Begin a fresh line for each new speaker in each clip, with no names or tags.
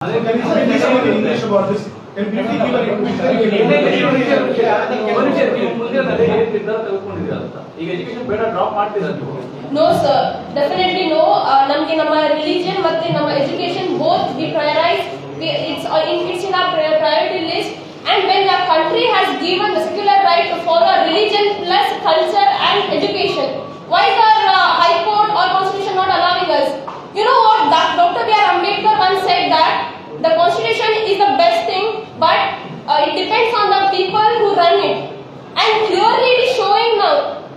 English about this. Can you give
No sir, definitely no. Namge nama religion matte nama education both we prioritize. It's in our priority list. And when the country has given the secular right to follow religion plus culture and education, why is the High Court or Constitution not allowing us? You know what? Dr. B.R. Ambedkar once said that the Constitution is the best thing, but it depends on the people who run it. And clearly it is showing now.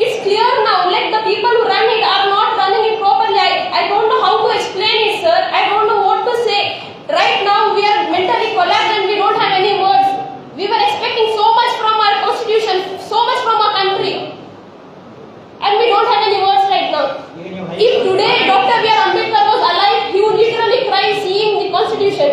It's clear now, like the people who run it are not running it properly. I don't know how to explain it, sir. I don't know what to say. Right now we are mentally collapsed and we don't have any words. We were expecting so much from our Constitution, so much from our country. And we don't have any words right now. If today Dr. B.R. Ambedkar was alive, he would literally cry seeing the Constitution.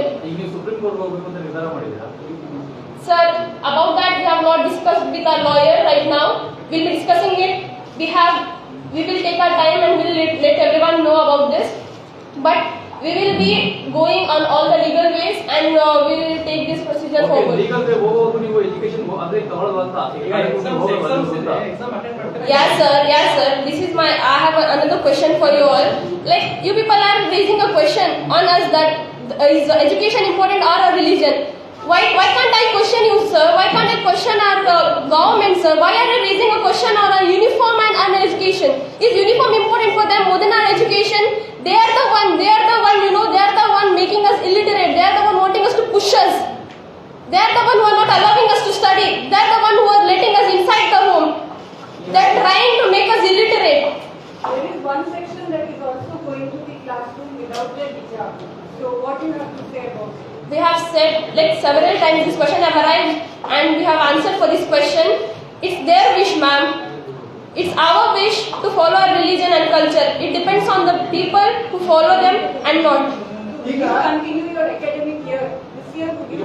Sir, about that we have not discussed with our lawyer right now. We'll be discussing it. We will take our time and we'll let everyone know about this. But we will be going on all the legal ways and we will take this procedure forward. Yes sir. This is I have another question for you all. Like you people are raising a question on us that is education important or a religion? Why can't I question you, sir? Why can't I question our government, sir? Why are they raising a question on our uniform and education? Is uniform important for them more than our education? They are the one, they are the one making us illiterate. They are the one wanting us to push us. They are the one who are not allowing us to study. They are the one who are letting us inside the home. They are trying to make us illiterate.
There is one section that is also going to the classroom without their hijab. So what do you have to say about it?
We have said like several times this question have arrived and we have answered for this question. It's their wish, ma'am. It's our wish to follow our religion and culture. It depends on the people who follow them and not.
You continue your academic year. This year you be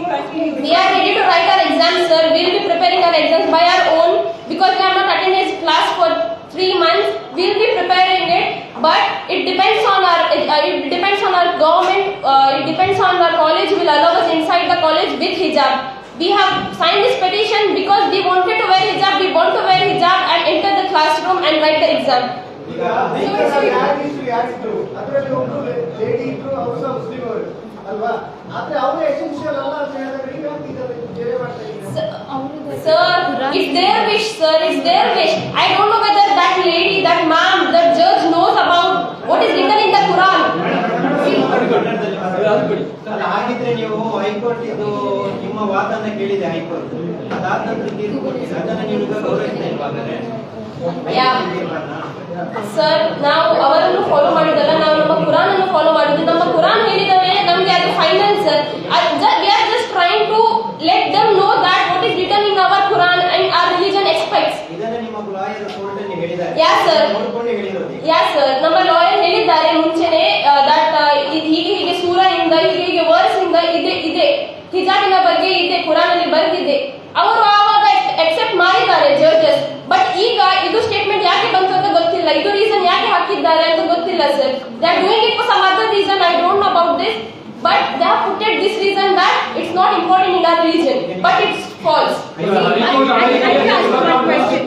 continuing.
We are ready to write our exams, sir. We will be preparing our exams by our own because we have not attended class for 3 months. We will be preparing it, but it depends on our government. It depends on our college will allow us inside the college with hijab. We have signed this petition because we wanted to wear hijab. We want to wear hijab and enter the classroom and write the exam. Sir, it's their wish, sir. It's their wish. I don't know whether that lady, that ma'am, that judge knows about what is written in the Quran.
ಹಾಗಿದ್ರೆ ನೀವು high court ಇದು ನಿಮ್ಮ ವಾದನ ಕೇಳಿದೆ high court ಅದಾದ ನಂತರ ತೀರ್ಪು ಕೊಟ್ಟಿದೆ ಅದನ್ನ ನೀವು ಗೌರವಿಸ್ತಾ ಇಲ್ವಾ ಹಾಗಾದ್ರೆ
ಸರ್ ನಾವು ಅವರನ್ನು ಫಾಲೋ ಮಾಡಿದಲ್ಲ ನಾವು ನಮ್ಮ ಕುರಾನ್ ಅನ್ನು ಫಾಲೋ ಮಾಡಿದ್ವಿ ನಮ್ಮ ಕುರಾನ್ ಹೇಳಿದರೆ ನಮಗೆ ಅದು final sir we are just trying to let them know that what is written in our Quran and our religion expects.
ಇದನ್ನ ನಿಮ್ಮ ಲಾಯರ್ ಕೋರ್ಟ್ ಅಲ್ಲಿ ಹೇಳಿದ್ದಾರೆ
ನೋಡಿಕೊಂಡು ಹೇಳಿರೋದು sir ನಮ್ಮ ಲಾಯರ್ ಹೇಳಿದ್ದಾರೆ ಮುಂಚೆನೆ that ಹೀಗೆ ಸೂರದಿಂದ ಹೀಗೆ ವರ್ಸ್ ಇಂದ ಇದೆ ಹಿಜಾಬಿನ ಬಗ್ಗೆ ಇದೆ ಕುರಾನ್ ಅಲ್ಲಿ ಬರೆದಿದೆ ಅವರು ಆವಾಗ ಎಕ್ಸೆಪ್ಟ್ ಮಾಡಿದ್ದಾರೆ ಜಡ್ಜಸ್ ಬಟ್ ಈಗ ಇದು ಸ್ಟೇಟ್ಮೆಂಟ್ ಯಾಕೆ ಬಂತು ಅಂತ ಗೊತ್ತಿಲ್ಲ ಇದು ರೀಸನ್ ಯಾಕೆ ಹಾಕಿದ್ದಾರೆ ಅಂತ ಗೊತ್ತಿಲ್ಲ sir they are doing it for some other reason I don't know about this but they have put it this reason that it's not important in our religion but it's false.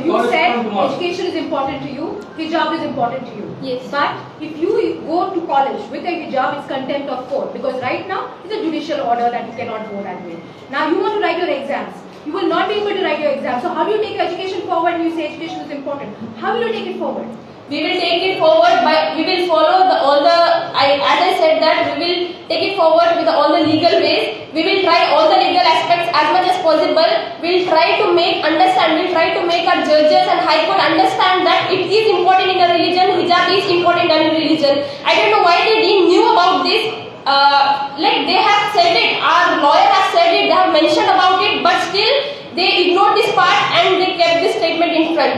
You said education is important to you, hijab is important to you.
Yes.
But if you go to college with a hijab, it's contempt of court because right now it's a judicial order that you cannot go that way. Now you want to write your exams. You will not be able to write your exams. So how do you take your education forward when you say education is important? How will you take it forward?
We will take it forward by we will follow as I said that we will take it forward with all the legal ways. We will try all the legal aspects as much as possible. We will try to make our judges and high court understand that it is important in a religion. Hijab is important in a religion. I don't know why they didn't knew about this. Like they have said it, our lawyer has said it, they have mentioned about it, but still they ignored this part and they kept this statement in front.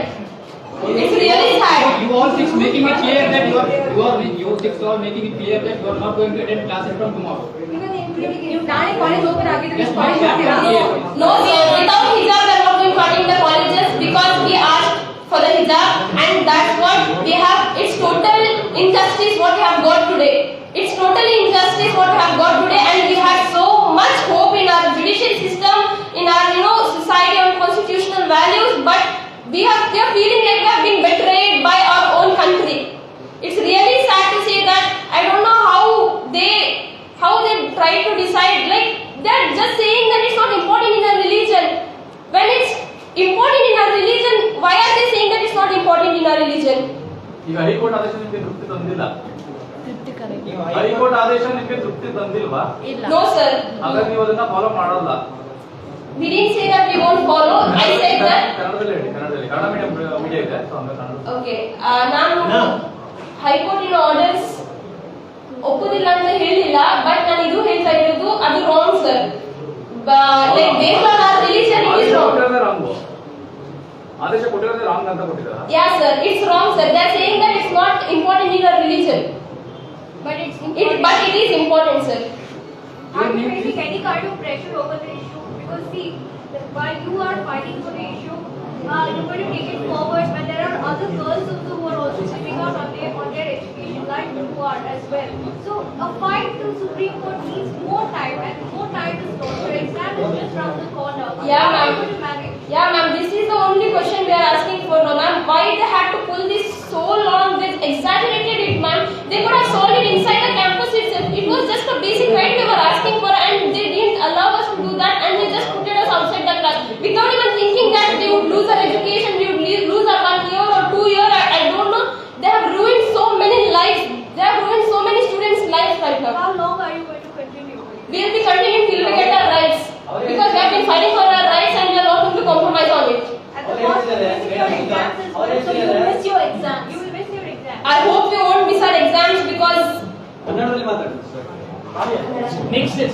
It's really sad.
You all six making it clear that you six are making it clear that you are not going to attend classes from tomorrow.
ನಾಳೆ college open ಆಗಿದ್ರೆ
No, without hijab we are not going to attend the colleges because we asked for the hijab and that's what we have. It's total injustice what we have got today. It's total totally injustice what we have got today, and we had so much hope in our judicial system, in our society on constitutional values, but we are feeling like we have been betrayed by our own country. It's really sad to say that. I don't know how they try to decide, like they're just saying that it's not important in our religion. When it's important in our religion, why are they saying that it's not important in our religion?
ಈಗ high court ಆದೇಶ ನಿಮಗೆ ತೃಪ್ತಿ ತಂದಿಲ್ಲ.
ನೀವು
high court ಆದೇಶ ನಿಮಗೆ ತೃಪ್ತಿ ತಂದಿಲ್ವಾ?
No sir.
ಹಾಗಾಗಿ ನೀವು ಅದನ್ನ ಫಾಲೋ ಮಾಡಲ್ಲ.
We didn't say that we won't follow. I said that.
ಕನ್ನಡದಲ್ಲಿ ಹೇಳಿ, ಕನ್ನಡದಲ್ಲಿ ಕನ್ನಡ ಮೀಡಿಯಂ ಇದೆ, ಸೊ ಹಂಗ ಕನ್ನಡ.
Okay. ನಾನು ಹೈಕೋರ್ಟಿನ ಆರ್ಡರ್ಸ್ ಒಪ್ಪುದಿಲ್ಲ ಅಂತ ಹೇಳಿಲ್ಲ, ಬಟ್ ನಾನು ಇದು ಹೇಳ್ತಾ ಇರೋದು ಅದು wrong sir. Like based on our religion it is wrong.
ಆದೇಶ ಕೊಟ್ಟಿರೋದೇ ರಾಂಗ್ ಅಂತ ಕೊಟ್ಟಿದ್ದಾರೆ.
Yeah sir, it's wrong sir. They are saying that it's not important in our religion.
But it
is important sir.
are you facing any kind of pressure over the issue? Because see, while you are fighting for the issue, you're going to take it forward, but there are other girls also who are also stepping out on their education like you are as well. So a fight to Supreme Court needs more time, and more time is lost. Your exam is just round the corner.
Yeah,
How are you
ma'am.
going to manage?
Yeah ma'am, this is the only question we are asking for now ma'am. Why they had to pull this so long? They exaggerated it ma'am. They could have solved it inside the campus itself. It was just a basic right we were asking for, and they didn't allow us to do that, and they just put us outside the class without even thinking that we would lose our education, we would lose our 1 year or 2 year. I don't know. They have ruined so many lives. They have ruined so many students' lives right now.
How long are you going to continue?
We will be continuing till we get our rights, because we have been fighting for our rights and we are not going to compromise on it.
At the cost of missing your exams as well. So you will miss your exams. You will miss your exams.
I hope we won't miss our exams because
ಕನ್ನಡದಲ್ಲಿ ಮಾತಾಡಿ.
Next